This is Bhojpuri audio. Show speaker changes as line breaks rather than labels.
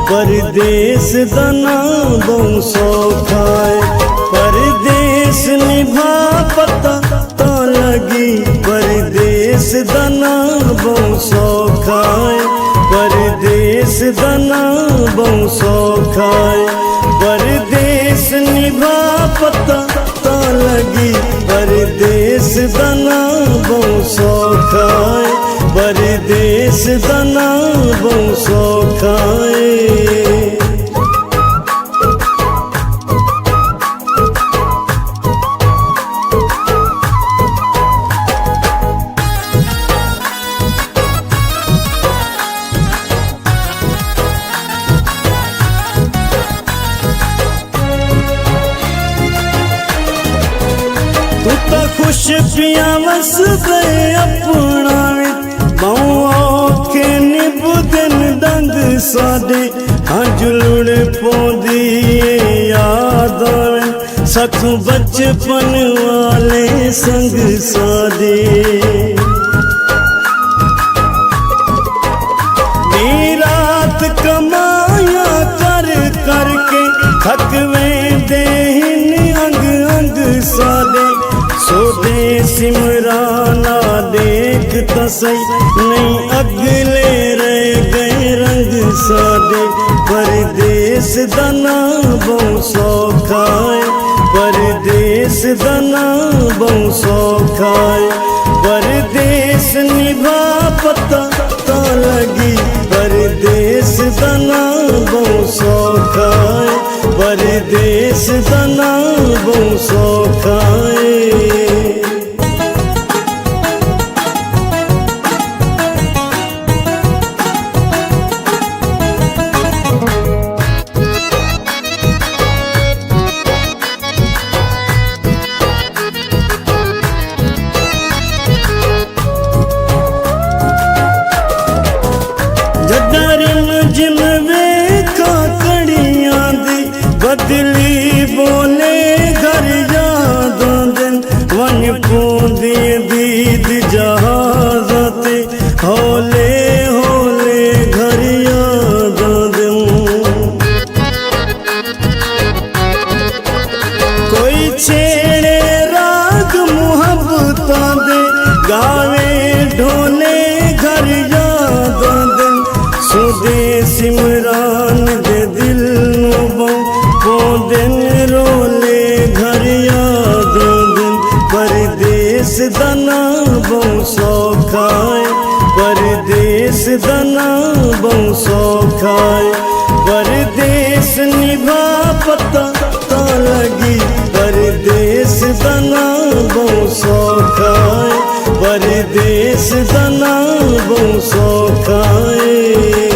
परदेस दना बहु सौखा है। परदेस निभा पता तो लगी, परदेस दना बहु सौखा है। परदेस दना बहु सौखा है। परदेस निभा पता तो लगी, परदेस दना बहु सौखा है। परदेस दना बहु सौखा है। तू तो खुश पिया वस गए अपना बहु के निबुदन दंग सादे। हाँ जुलुड़ पौधी याद आवे, सखू बचपन वाले संग सादे। रात कमाया कर करके थकवे देहन अंग अंग सादे। सोदे सिमराना देख तसई, नहीं अगले रह गए रंग सादे। परदेस दना बहु सौखा है। परदेस दना बहु सौखा है। परदेस निभा पता तो लगी, परदेस दना बहु सौखा है। परदेस दना बहु सौखा है। जदरन जिनवे काकड़ियां दी बदली बोले घर याद दिन। वन पूंदी दीद जहाज़ते होले होले घर याद दिन। कोई छेड़े राग मुहब्बता दे, गावे ढोले घर याद दिन। सुदे सिमरान दे दिल नु दिन रोले घर याद दिन। परदेस दना बहु सौखा है। परदेस दना बहु सौखा है। परदेस निभा पता तो लगी, परदेस दना बहु सौखा है। परदेस दना बहु सौखा है।